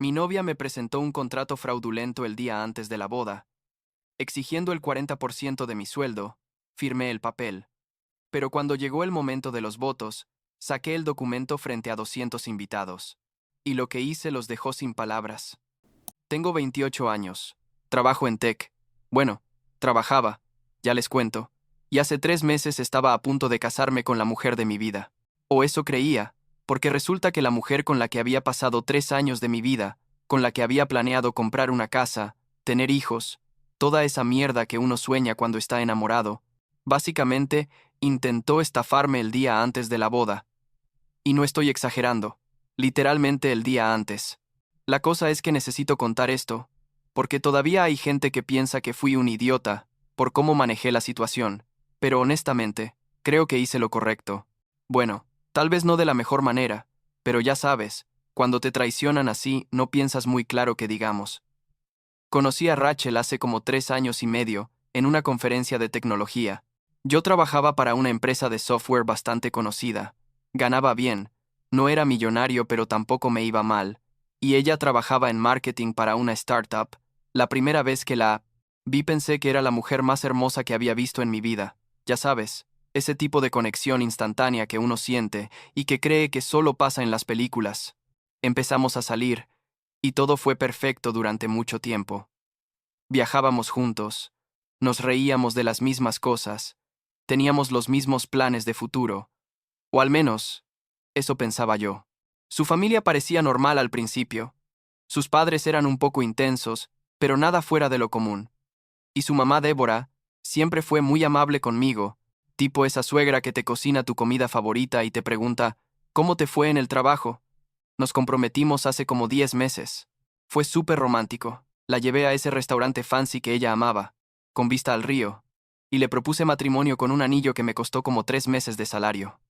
Mi novia me presentó un contrato fraudulento el día antes de la boda, exigiendo el 40% de mi sueldo. Firmé el papel. Pero cuando llegó el momento de los votos, saqué el documento frente a 200 invitados. Y lo que hice los dejó sin palabras. Tengo 28 años. Trabajo en tech. Bueno, trabajaba, ya les cuento. Y hace 3 meses estaba a punto de casarme con la mujer de mi vida. O eso creía, porque resulta que la mujer con la que había pasado 3 años de mi vida, con la que había planeado comprar una casa, tener hijos, toda esa mierda que uno sueña cuando está enamorado, básicamente intentó estafarme el día antes de la boda. Y no estoy exagerando, literalmente el día antes. La cosa es que necesito contar esto, porque todavía hay gente que piensa que fui un idiota por cómo manejé la situación, pero honestamente, creo que hice lo correcto. Bueno, tal vez no de la mejor manera, pero ya sabes, cuando te traicionan así, no piensas muy claro que digamos. Conocí a Rachel hace como 3 años y medio, en una conferencia de tecnología. Yo trabajaba para una empresa de software bastante conocida. Ganaba bien, no era millonario pero tampoco me iba mal, y ella trabajaba en marketing para una startup. La primera vez que la vi pensé que era la mujer más hermosa que había visto en mi vida. Ya sabes, ese tipo de conexión instantánea que uno siente y que cree que solo pasa en las películas. Empezamos a salir, y todo fue perfecto durante mucho tiempo. Viajábamos juntos, nos reíamos de las mismas cosas, teníamos los mismos planes de futuro, o al menos, eso pensaba yo. Su familia parecía normal al principio. Sus padres eran un poco intensos, pero nada fuera de lo común. Y su mamá Débora siempre fue muy amable conmigo, tipo esa suegra que te cocina tu comida favorita y te pregunta, ¿cómo te fue en el trabajo? Nos comprometimos hace como 10 meses. Fue súper romántico. La llevé a ese restaurante fancy que ella amaba, con vista al río, y le propuse matrimonio con un anillo que me costó como 3 meses de salario.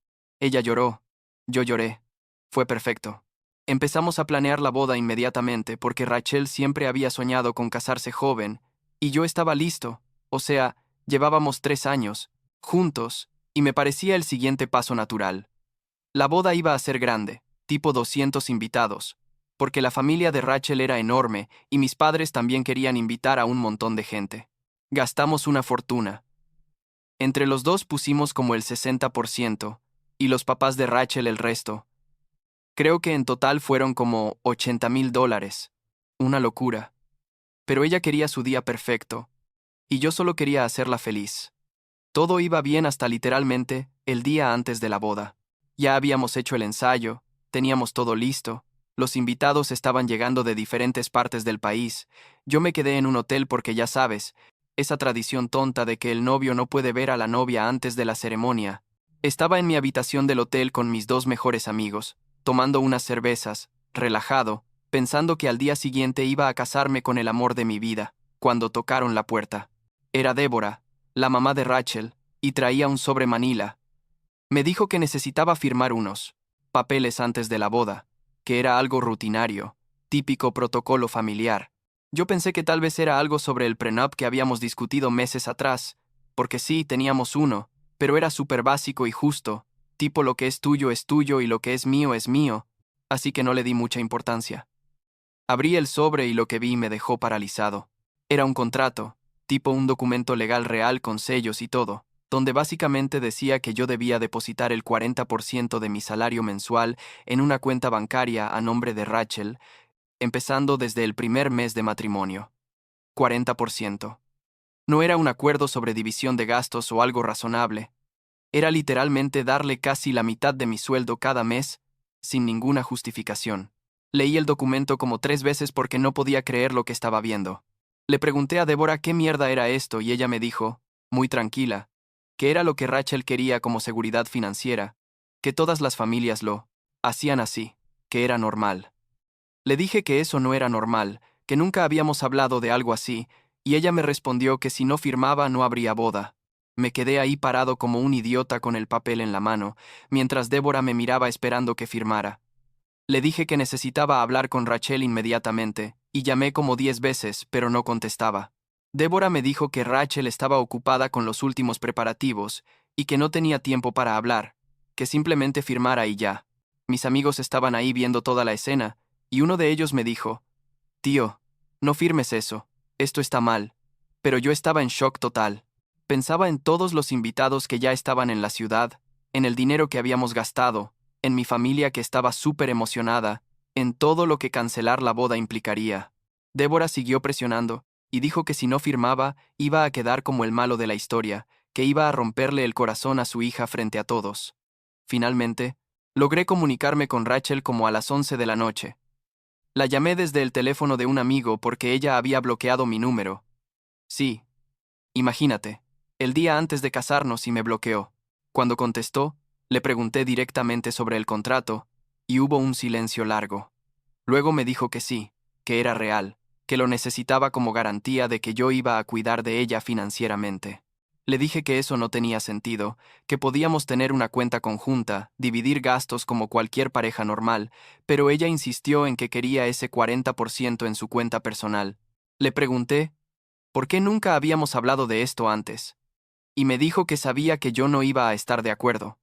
Ella lloró, yo lloré. Fue perfecto. Empezamos a planear la boda inmediatamente porque Rachel siempre había soñado con casarse joven, y yo estaba listo, o sea, llevábamos 3 años, juntos, y me parecía el siguiente paso natural. La boda iba a ser grande, tipo 200 invitados, porque la familia de Rachel era enorme y mis padres también querían invitar a un montón de gente. Gastamos una fortuna. Entre los dos pusimos como el 60% y los papás de Rachel el resto. Creo que en total fueron como $80,000. Una locura. Pero ella quería su día perfecto, y yo solo quería hacerla feliz. Todo iba bien hasta literalmente el día antes de la boda. Ya habíamos hecho el ensayo, teníamos todo listo, los invitados estaban llegando de diferentes partes del país. Yo me quedé en un hotel porque ya sabes, esa tradición tonta de que el novio no puede ver a la novia antes de la ceremonia. Estaba en mi habitación del hotel con mis dos mejores amigos, tomando unas cervezas, relajado, pensando que al día siguiente iba a casarme con el amor de mi vida, cuando tocaron la puerta. Era Débora, la mamá de Rachel, y traía un sobre Manila. Me dijo que necesitaba firmar unos papeles antes de la boda, que era algo rutinario, típico protocolo familiar. Yo pensé que tal vez era algo sobre el prenup que habíamos discutido meses atrás, porque sí, teníamos uno, pero era súper básico y justo, tipo lo que es tuyo y lo que es mío, así que no le di mucha importancia. Abrí el sobre y lo que vi me dejó paralizado. Era un contrato, tipo un documento legal real con sellos y todo, donde básicamente decía que yo debía depositar el 40% de mi salario mensual en una cuenta bancaria a nombre de Rachel, empezando desde el primer mes de matrimonio. 40%. No era un acuerdo sobre división de gastos o algo razonable. Era literalmente darle casi la mitad de mi sueldo cada mes, sin ninguna justificación. Leí el documento como 3 veces porque no podía creer lo que estaba viendo. Le pregunté a Débora qué mierda era esto y ella me dijo, muy tranquila, que era lo que Rachel quería como seguridad financiera, que todas las familias lo hacían así, que era normal. Le dije que eso no era normal, que nunca habíamos hablado de algo así, y ella me respondió que si no firmaba no habría boda. Me quedé ahí parado como un idiota con el papel en la mano, mientras Débora me miraba esperando que firmara. Le dije que necesitaba hablar con Rachel inmediatamente, y llamé como 10 veces, pero no contestaba. Débora me dijo que Rachel estaba ocupada con los últimos preparativos, y que no tenía tiempo para hablar, que simplemente firmara y ya. Mis amigos estaban ahí viendo toda la escena, y uno de ellos me dijo: «Tío, no firmes eso, esto está mal». Pero yo estaba en shock total. Pensaba en todos los invitados que ya estaban en la ciudad, en el dinero que habíamos gastado, en mi familia que estaba súper emocionada, en todo lo que cancelar la boda implicaría. Débora siguió presionando, y dijo que si no firmaba, iba a quedar como el malo de la historia, que iba a romperle el corazón a su hija frente a todos. Finalmente, logré comunicarme con Rachel como a las 11 de la noche. La llamé desde el teléfono de un amigo porque ella había bloqueado mi número. Sí, imagínate, el día antes de casarnos y me bloqueó. Cuando contestó, le pregunté directamente sobre el contrato, y hubo un silencio largo. Luego me dijo que sí, que era real, que lo necesitaba como garantía de que yo iba a cuidar de ella financieramente. Le dije que eso no tenía sentido, que podíamos tener una cuenta conjunta, dividir gastos como cualquier pareja normal, pero ella insistió en que quería ese 40% en su cuenta personal. Le pregunté por qué nunca habíamos hablado de esto antes, y me dijo que sabía que yo no iba a estar de acuerdo.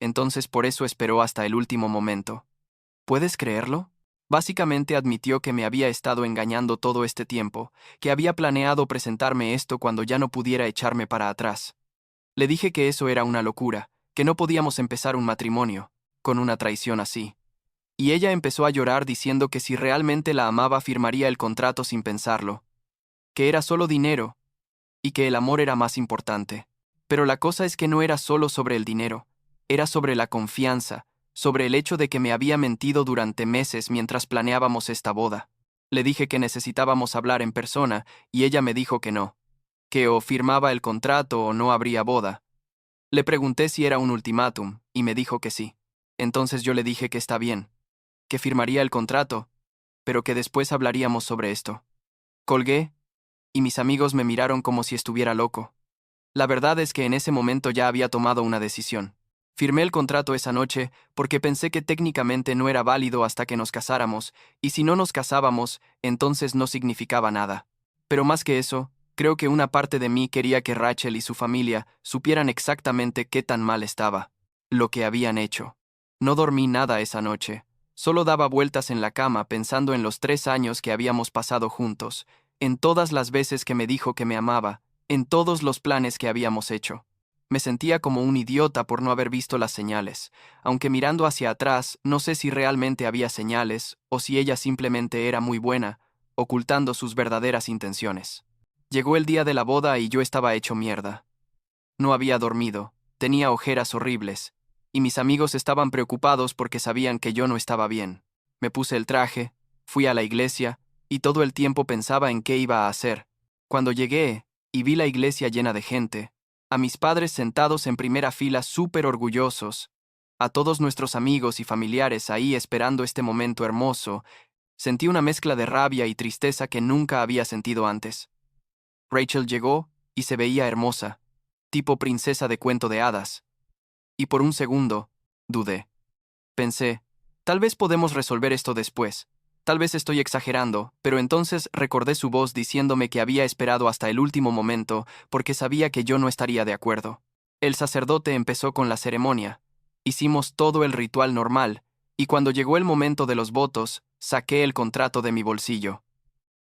Entonces por eso esperó hasta el último momento. ¿Puedes creerlo? Básicamente admitió que me había estado engañando todo este tiempo, que había planeado presentarme esto cuando ya no pudiera echarme para atrás. Le dije que eso era una locura, que no podíamos empezar un matrimonio, con una traición así. Y ella empezó a llorar diciendo que si realmente la amaba firmaría el contrato sin pensarlo, que era solo dinero, y que el amor era más importante. Pero la cosa es que no era solo sobre el dinero, era sobre la confianza, sobre el hecho de que me había mentido durante meses mientras planeábamos esta boda. Le dije que necesitábamos hablar en persona, y ella me dijo que no, que o firmaba el contrato o no habría boda. Le pregunté si era un ultimátum, y me dijo que sí. Entonces yo le dije que está bien, que firmaría el contrato, pero que después hablaríamos sobre esto. Colgué, y mis amigos me miraron como si estuviera loco. La verdad es que en ese momento ya había tomado una decisión. Firmé el contrato esa noche porque pensé que técnicamente no era válido hasta que nos casáramos, y si no nos casábamos, entonces no significaba nada. Pero más que eso, creo que una parte de mí quería que Rachel y su familia supieran exactamente qué tan mal estaba, lo que habían hecho. No dormí nada esa noche. Solo daba vueltas en la cama pensando en los 3 años que habíamos pasado juntos, en todas las veces que me dijo que me amaba, en todos los planes que habíamos hecho. Me sentía como un idiota por no haber visto las señales, aunque mirando hacia atrás no sé si realmente había señales o si ella simplemente era muy buena, ocultando sus verdaderas intenciones. Llegó el día de la boda y yo estaba hecho mierda. No había dormido, tenía ojeras horribles, y mis amigos estaban preocupados porque sabían que yo no estaba bien. Me puse el traje, fui a la iglesia, y todo el tiempo pensaba en qué iba a hacer. Cuando llegué, y vi la iglesia llena de gente, a mis padres sentados en primera fila súper orgullosos, a todos nuestros amigos y familiares ahí esperando este momento hermoso, sentí una mezcla de rabia y tristeza que nunca había sentido antes. Rachel llegó y se veía hermosa, tipo princesa de cuento de hadas. Y por un segundo, dudé. Pensé, tal vez podemos resolver esto después. Tal vez estoy exagerando, pero entonces recordé su voz diciéndome que había esperado hasta el último momento porque sabía que yo no estaría de acuerdo. El sacerdote empezó con la ceremonia. Hicimos todo el ritual normal, y cuando llegó el momento de los votos, saqué el contrato de mi bolsillo.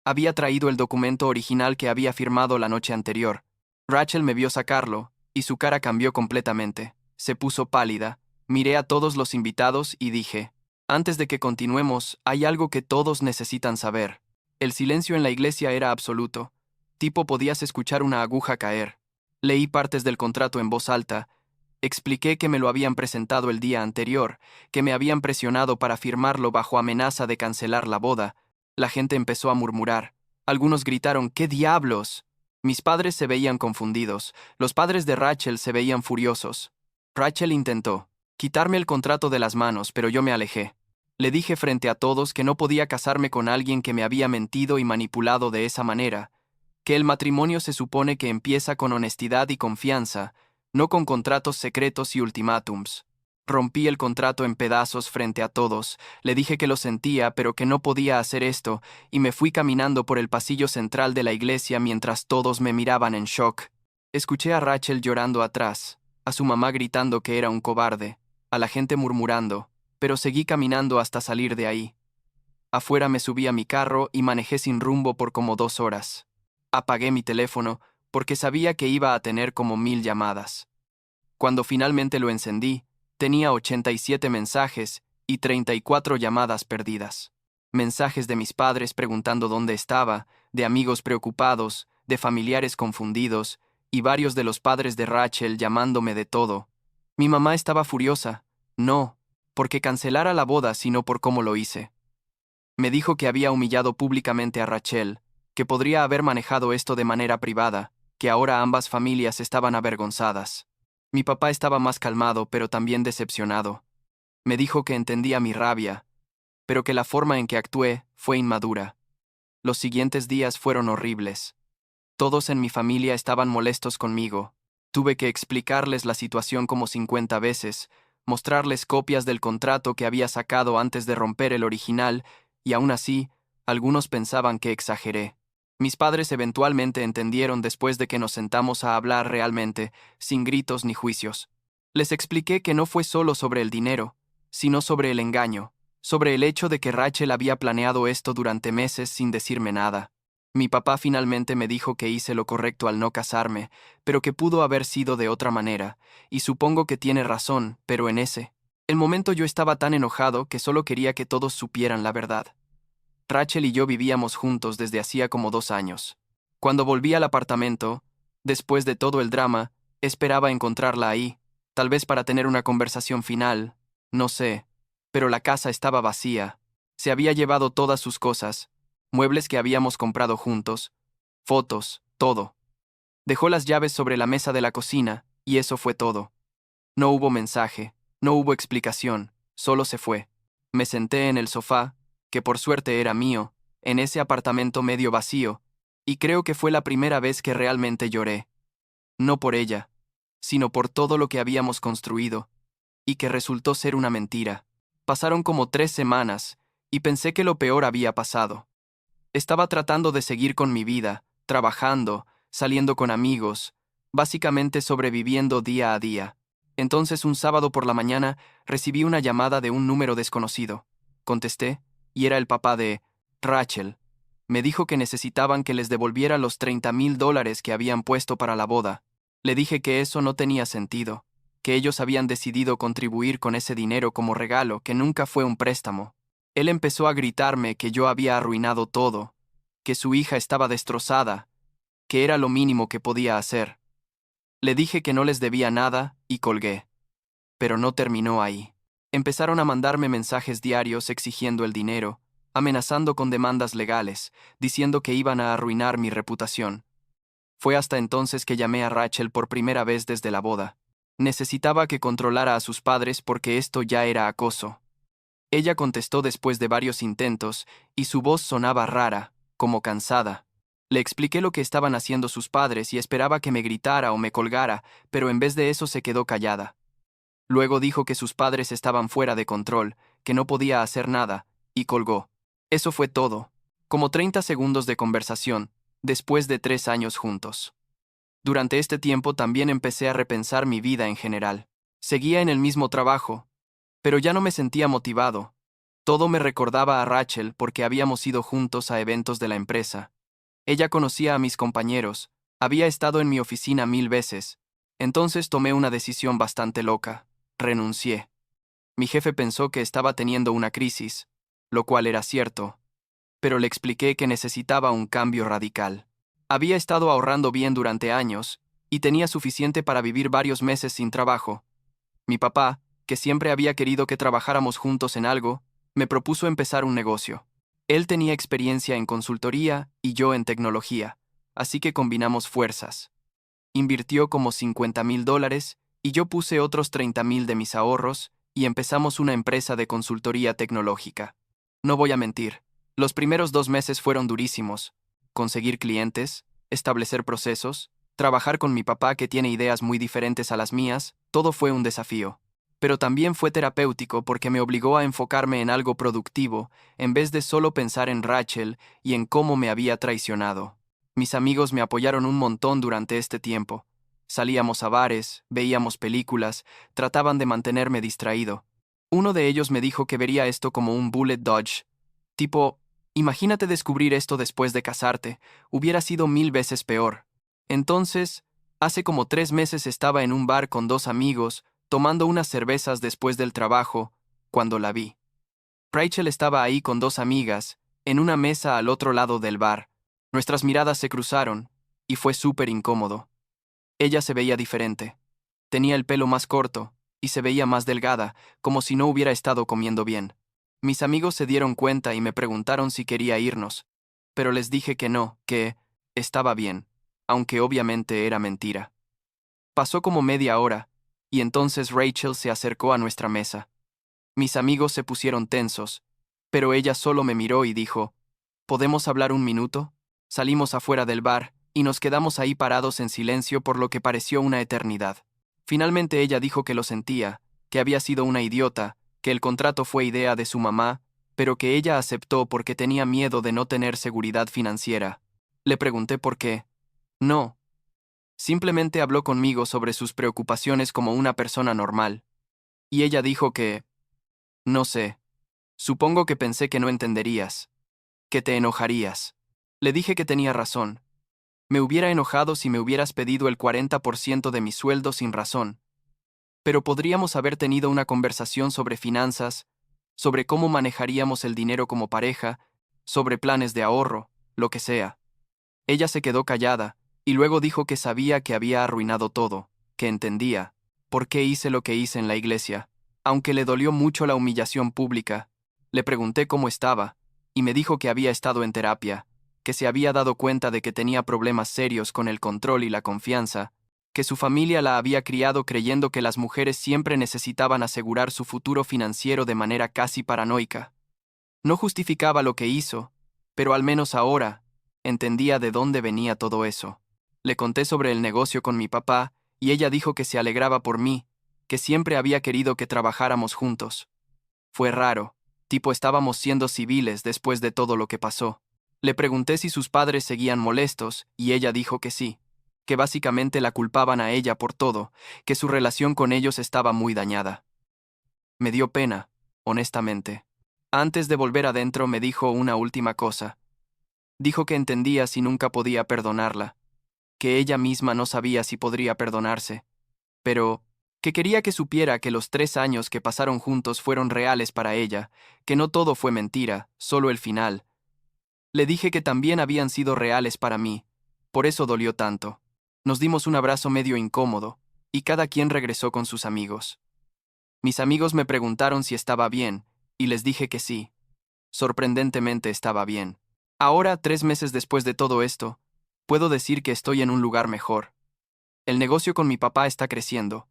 Había traído el documento original que había firmado la noche anterior. Rachel me vio sacarlo, y su cara cambió completamente. Se puso pálida. Miré a todos los invitados y dije: antes de que continuemos, hay algo que todos necesitan saber. El silencio en la iglesia era absoluto. Tipo podías escuchar una aguja caer. Leí partes del contrato en voz alta. Expliqué que me lo habían presentado el día anterior, que me habían presionado para firmarlo bajo amenaza de cancelar la boda. La gente empezó a murmurar. Algunos gritaron: «¿Qué diablos?». Mis padres se veían confundidos. Los padres de Rachel se veían furiosos. Rachel intentó quitarme el contrato de las manos, pero yo me alejé. Le dije frente a todos que no podía casarme con alguien que me había mentido y manipulado de esa manera, que el matrimonio se supone que empieza con honestidad y confianza, no con contratos secretos y ultimátums. Rompí el contrato en pedazos frente a todos, le dije que lo sentía, pero que no podía hacer esto, y me fui caminando por el pasillo central de la iglesia mientras todos me miraban en shock. Escuché a Rachel llorando atrás, a su mamá gritando que era un cobarde, a la gente murmurando, pero seguí caminando hasta salir de ahí. Afuera me subí a mi carro y manejé sin rumbo por como 2 horas. Apagué mi teléfono porque sabía que iba a tener como 1000 llamadas. Cuando finalmente lo encendí, tenía 87 mensajes y 34 llamadas perdidas. Mensajes de mis padres preguntando dónde estaba, de amigos preocupados, de familiares confundidos, y varios de los padres de Rachel llamándome de todo. Mi mamá estaba furiosa, no porque cancelara la boda, sino por cómo lo hice. Me dijo que había humillado públicamente a Rachel, que podría haber manejado esto de manera privada, que ahora ambas familias estaban avergonzadas. Mi papá estaba más calmado, pero también decepcionado. Me dijo que entendía mi rabia, pero que la forma en que actué fue inmadura. Los siguientes días fueron horribles. Todos en mi familia estaban molestos conmigo. Tuve que explicarles la situación como 50 veces, mostrarles copias del contrato que había sacado antes de romper el original, y aún así, algunos pensaban que exageré. Mis padres eventualmente entendieron después de que nos sentamos a hablar realmente, sin gritos ni juicios. Les expliqué que no fue solo sobre el dinero, sino sobre el engaño, sobre el hecho de que Rachel había planeado esto durante meses sin decirme nada. Mi papá finalmente me dijo que hice lo correcto al no casarme, pero que pudo haber sido de otra manera, y supongo que tiene razón, pero en el momento yo estaba tan enojado que solo quería que todos supieran la verdad. Rachel y yo vivíamos juntos desde hacía como 2 años. Cuando volví al apartamento, después de todo el drama, esperaba encontrarla ahí, tal vez para tener una conversación final, no sé, pero la casa estaba vacía. Se había llevado todas sus cosas, muebles que habíamos comprado juntos, fotos, todo. Dejó las llaves sobre la mesa de la cocina, y eso fue todo. No hubo mensaje, no hubo explicación, solo se fue. Me senté en el sofá, que por suerte era mío, en ese apartamento medio vacío, y creo que fue la primera vez que realmente lloré. No por ella, sino por todo lo que habíamos construido, y que resultó ser una mentira. Pasaron como 3 semanas, y pensé que lo peor había pasado. Estaba tratando de seguir con mi vida, trabajando, saliendo con amigos, básicamente sobreviviendo día a día. Entonces un sábado por la mañana recibí una llamada de un número desconocido. Contesté, y era el papá de Rachel. Me dijo que necesitaban que les devolviera los $30,000 que habían puesto para la boda. Le dije que eso no tenía sentido, que ellos habían decidido contribuir con ese dinero como regalo, que nunca fue un préstamo. Él empezó a gritarme que yo había arruinado todo, que su hija estaba destrozada, que era lo mínimo que podía hacer. Le dije que no les debía nada y colgué. Pero no terminó ahí. Empezaron a mandarme mensajes diarios exigiendo el dinero, amenazando con demandas legales, diciendo que iban a arruinar mi reputación. Fue hasta entonces que llamé a Rachel por primera vez desde la boda. Necesitaba que controlara a sus padres porque esto ya era acoso. Ella contestó después de varios intentos, y su voz sonaba rara, como cansada. Le expliqué lo que estaban haciendo sus padres y esperaba que me gritara o me colgara, pero en vez de eso se quedó callada. Luego dijo que sus padres estaban fuera de control, que no podía hacer nada, y colgó. Eso fue todo. Como 30 segundos de conversación, después de 3 años juntos. Durante este tiempo también empecé a repensar mi vida en general. Seguía en el mismo trabajo, pero ya no me sentía motivado. Todo me recordaba a Rachel porque habíamos ido juntos a eventos de la empresa. Ella conocía a mis compañeros, había estado en mi oficina 1000 veces. Entonces tomé una decisión bastante loca. Renuncié. Mi jefe pensó que estaba teniendo una crisis, lo cual era cierto, pero le expliqué que necesitaba un cambio radical. Había estado ahorrando bien durante años, y tenía suficiente para vivir varios meses sin trabajo. Mi papá, que siempre había querido que trabajáramos juntos en algo, me propuso empezar un negocio. Él tenía experiencia en consultoría y yo en tecnología, así que combinamos fuerzas. Invirtió como $50,000 y yo puse otros 30,000 de mis ahorros y empezamos una empresa de consultoría tecnológica. No voy a mentir, los primeros 2 meses fueron durísimos. Conseguir clientes, establecer procesos, trabajar con mi papá que tiene ideas muy diferentes a las mías, todo fue un desafío. Pero también fue terapéutico porque me obligó a enfocarme en algo productivo, en vez de solo pensar en Rachel y en cómo me había traicionado. Mis amigos me apoyaron un montón durante este tiempo. Salíamos a bares, veíamos películas, trataban de mantenerme distraído. Uno de ellos me dijo que vería esto como un bullet dodge, Tipo, imagínate descubrir esto después de casarte, hubiera sido 1000 veces peor. Entonces, hace como 3 meses estaba en un bar con 2 amigos, tomando unas cervezas después del trabajo, cuando la vi. Rachel estaba ahí con 2 amigas, en una mesa al otro lado del bar. Nuestras miradas se cruzaron, y fue súper incómodo. Ella se veía diferente. Tenía el pelo más corto, y se veía más delgada, como si no hubiera estado comiendo bien. Mis amigos se dieron cuenta y me preguntaron si quería irnos, pero les dije que no, que estaba bien, aunque obviamente era mentira. Pasó como media hora, y entonces Rachel se acercó a nuestra mesa. Mis amigos se pusieron tensos, pero ella solo me miró y dijo, ¿podemos hablar un minuto? Salimos afuera del bar, y nos quedamos ahí parados en silencio por lo que pareció una eternidad. Finalmente ella dijo que lo sentía, que había sido una idiota, que el contrato fue idea de su mamá, pero que ella aceptó porque tenía miedo de no tener seguridad financiera. Le pregunté por qué. No. Simplemente habló conmigo sobre sus preocupaciones como una persona normal. Y ella dijo que, no sé, supongo que pensé que no entenderías, que te enojarías. Le dije que tenía razón. Me hubiera enojado si me hubieras pedido el 40% de mi sueldo sin razón. Pero podríamos haber tenido una conversación sobre finanzas, sobre cómo manejaríamos el dinero como pareja, sobre planes de ahorro, lo que sea. Ella se quedó callada, y luego dijo que sabía que había arruinado todo, que entendía por qué hice lo que hice en la iglesia, aunque le dolió mucho la humillación pública. Le pregunté cómo estaba, y me dijo que había estado en terapia, que se había dado cuenta de que tenía problemas serios con el control y la confianza, que su familia la había criado creyendo que las mujeres siempre necesitaban asegurar su futuro financiero de manera casi paranoica. No justificaba lo que hizo, pero al menos ahora entendía de dónde venía todo eso. Le conté sobre el negocio con mi papá, y ella dijo que se alegraba por mí, que siempre había querido que trabajáramos juntos. Fue raro, tipo estábamos siendo civiles después de todo lo que pasó. Le pregunté si sus padres seguían molestos, y ella dijo que sí, que básicamente la culpaban a ella por todo, que su relación con ellos estaba muy dañada. Me dio pena, honestamente. Antes de volver adentro me dijo una última cosa. Dijo que entendía si nunca podía perdonarla, que ella misma no sabía si podría perdonarse, pero que quería que supiera que los 3 años que pasaron juntos fueron reales para ella, que no todo fue mentira, solo el final. Le dije que también habían sido reales para mí, por eso dolió tanto. Nos dimos un abrazo medio incómodo, y cada quien regresó con sus amigos. Mis amigos me preguntaron si estaba bien, y les dije que sí. Sorprendentemente estaba bien. Ahora, 3 meses después de todo esto, puedo decir que estoy en un lugar mejor. El negocio con mi papá está creciendo.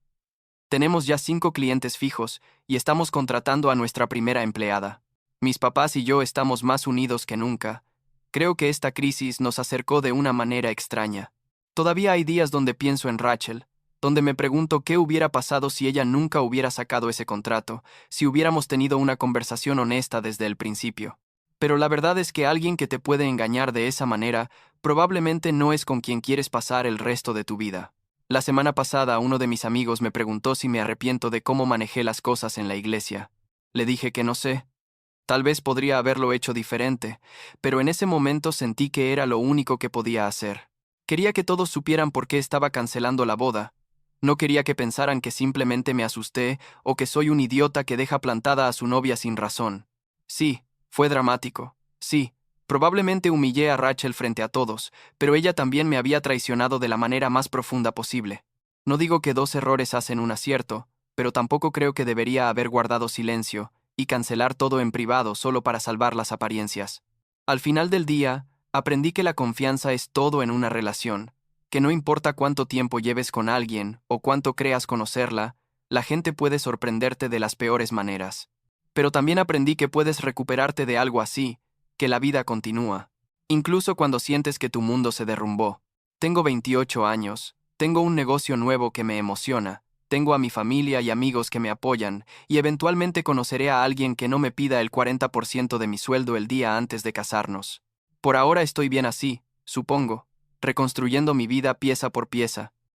Tenemos ya 5 clientes fijos y estamos contratando a nuestra primera empleada. Mis papás y yo estamos más unidos que nunca. Creo que esta crisis nos acercó de una manera extraña. Todavía hay días donde pienso en Rachel, donde me pregunto qué hubiera pasado si ella nunca hubiera sacado ese contrato, si hubiéramos tenido una conversación honesta desde el principio. Pero la verdad es que alguien que te puede engañar de esa manera probablemente no es con quien quieres pasar el resto de tu vida. La semana pasada uno de mis amigos me preguntó si me arrepiento de cómo manejé las cosas en la iglesia. Le dije que no sé. Tal vez podría haberlo hecho diferente, pero en ese momento sentí que era lo único que podía hacer. Quería que todos supieran por qué estaba cancelando la boda. No quería que pensaran que simplemente me asusté o que soy un idiota que deja plantada a su novia sin razón. Sí, fue dramático. Sí, probablemente humillé a Rachel frente a todos, pero ella también me había traicionado de la manera más profunda posible. No digo que 2 errores hacen un acierto, pero tampoco creo que debería haber guardado silencio y cancelar todo en privado solo para salvar las apariencias. Al final del día, aprendí que la confianza es todo en una relación, que no importa cuánto tiempo lleves con alguien o cuánto creas conocerla, la gente puede sorprenderte de las peores maneras. Pero también aprendí que puedes recuperarte de algo así, que la vida continúa, incluso cuando sientes que tu mundo se derrumbó. Tengo 28 años, tengo un negocio nuevo que me emociona, tengo a mi familia y amigos que me apoyan, y eventualmente conoceré a alguien que no me pida el 40% de mi sueldo el día antes de casarnos. Por ahora estoy bien así, supongo, reconstruyendo mi vida pieza por pieza.